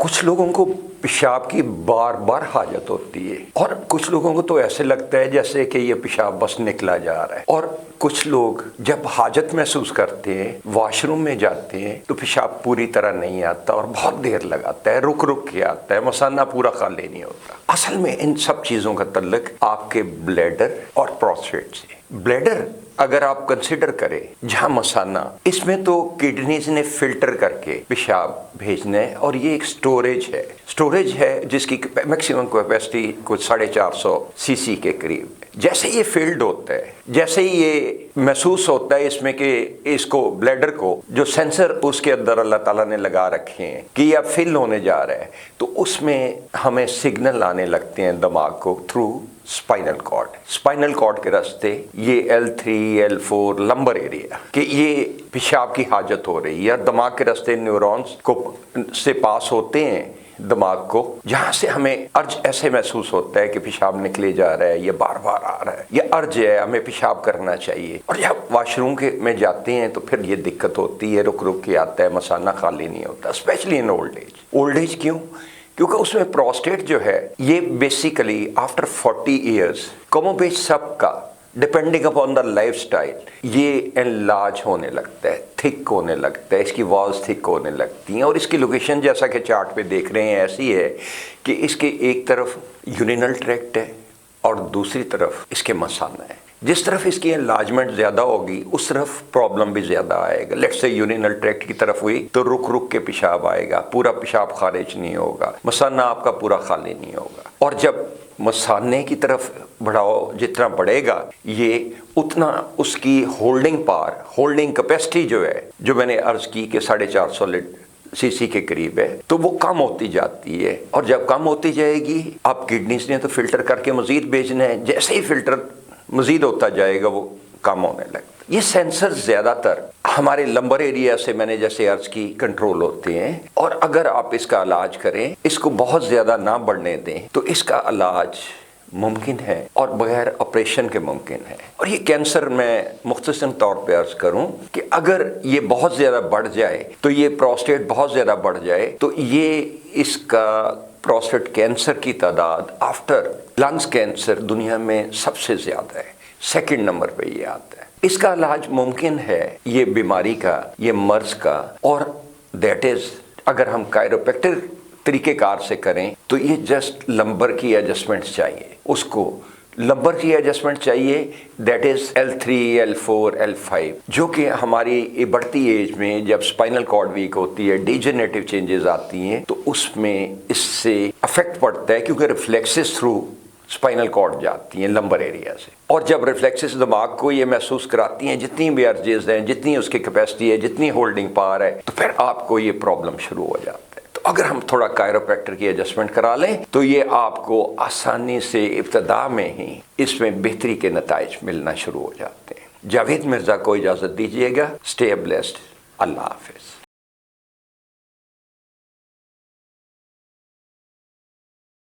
کچھ لوگوں کو پیشاب کی بار بار حاجت ہوتی ہے اور کچھ لوگوں کو تو ایسے لگتا ہے جیسے کہ یہ پیشاب بس نکلا جا رہا ہے، اور کچھ لوگ جب حاجت محسوس کرتے ہیں، واش روم میں جاتے ہیں تو پیشاب پوری طرح نہیں آتا اور بہت دیر لگاتا ہے، رک رک کے آتا ہے، مثانہ پورا خالی نہیں ہوتا۔ اصل میں ان سب چیزوں کا تعلق آپ کے بلیڈر اور پروسٹیٹ سے۔ بلیڈر اگر آپ کنسیڈر کریں جہاں مثانہ، اس میں تو کڈنیز نے فلٹر کر کے پیشاب بھیجنا ہے، اور یہ ایک سٹوریج ہے جس کی میکسیمم کیپیسٹی کچھ 450 سی سی کے قریب ہے۔ جیسے یہ فلڈ ہوتا ہے، جیسے ہی یہ محسوس ہوتا ہے اس میں کہ اس کو بلیڈر کو جو سینسر اس کے اندر اللہ تعالیٰ نے لگا رکھے ہیں کہ یہ اب فل ہونے جا رہا ہے، تو اس میں ہمیں سگنل آنے لگتے ہیں دماغ کو تھرو اسپائنل کارڈ کے راستے، یہ L3 L4 لمبر ایریا، کہ یہ پیشاب کی حاجت ہو رہی ہے، دماغ کے راستے نیورونز کو سے پاس ہوتے ہیں دماغ کو، جہاں سے ہمیں ارج ایسے محسوس ہوتا ہے کہ پیشاب نکلے جا رہا ہے، یہ بار بار آ رہا ہے، یہ ارج ہے، ہمیں پیشاب کرنا چاہیے۔ اور جب واش روم میں جاتے ہیں تو پھر یہ دقت ہوتی ہے، رک رک کے آتا ہے، مثانہ خالی نہیں ہوتا، اسپیشلی ان اولڈ ایج۔ کیوں؟ کیونکہ اس میں پروسٹیٹ جو ہے یہ بیسیکلی آفٹر 40 ایئرز کم و بیش سب کا depending upon the life style یہ انلارج ہونے لگتا ہے، تھک ہونے لگتا ہے، اس کی والز تھک ہونے لگتی ہیں، اور اس کی لوکیشن جیسا کہ چارٹ پہ دیکھ رہے ہیں ایسی ہے کہ اس کے ایک طرف یورینل ٹریکٹ ہے اور دوسری طرف اس کے مثانہ ہے۔ جس طرف اس کی انلارجمنٹ زیادہ ہوگی اس طرف پرابلم بھی زیادہ آئے گا۔ لیٹس سے یورینل ٹریکٹ کی طرف ہوئی تو رک رک کے پیشاب آئے گا، پورا پیشاب خارج نہیں ہوگا، مثانہ آپ کا پورا خالی نہیں ہوگا۔ اور جب مثانے کی طرف بڑھاؤ جتنا بڑھے گا یہ اتنا اس کی ہولڈنگ کیپیسٹی جو ہے، جو میں نے عرض کی کہ 450 سی سی کے قریب ہے، تو وہ کم ہوتی جاتی ہے، اور جب کم ہوتی جائے گی آپ کڈنیز نے تو فلٹر کر کے مزید بھیجنا ہے، جیسے ہی فلٹر مزید ہوتا جائے گا وہ کم ہونے لگتا ہے۔ یہ سینسر زیادہ تر ہمارے لمبر ایریا سے میں نے جیسے عرض کی کنٹرول ہوتے ہیں، اور اگر آپ اس کا علاج کریں، اس کو بہت زیادہ نہ بڑھنے دیں، تو اس کا علاج ممکن ہے اور بغیر آپریشن کے ممکن ہے۔ اور یہ کینسر میں مختصر طور پہ عرض کروں کہ اگر یہ بہت زیادہ بڑھ جائے تو یہ پروسٹیٹ بہت زیادہ بڑھ جائے تو یہ اس کا پروسٹیٹ کینسر کی تعداد آفٹر لنگز کینسر دنیا میں سب سے زیادہ ہے، سیکنڈ نمبر پہ یہ آتا ہے۔ اس کا علاج ممکن ہے یہ بیماری کا، یہ مرض کا، اور دیٹ از اگر ہم کائروپریکٹر طریقہ کار سے کریں تو یہ جسٹ لمبر کی ایڈجسٹمنٹ چاہیے، اس کو لمبر کی ایڈجسٹمنٹ چاہیے، that is L3 L4 L5، جو کہ ہماری بڑھتی ایج میں جب اسپائنل کارڈ ویک ہوتی ہے، ڈیجنریٹو چینجز آتی ہیں، تو اس میں اس سے افیکٹ پڑتا ہے، کیونکہ ریفلیکسز تھرو اسپائنل کارڈ جاتی ہیں لمبر ایریا سے، اور جب ریفلیکسز دماغ کو یہ محسوس کراتی ہیں جتنی بھی ارجز ہیں، جتنی اس کی کیپیسٹی ہے، جتنی ہولڈنگ پاور ہے، تو پھر آپ کو یہ پرابلم شروع ہو جاتا ہے۔ تو اگر ہم تھوڑا کائروپریکٹر کی ایڈجسٹمنٹ کرا لیں تو یہ آپ کو آسانی سے ابتدا میں ہی اس میں بہتری کے نتائج ملنا شروع ہو جاتے ہیں۔ جاوید مرزا کو اجازت دیجیے گا۔ Stay blessed. اللہ حافظ۔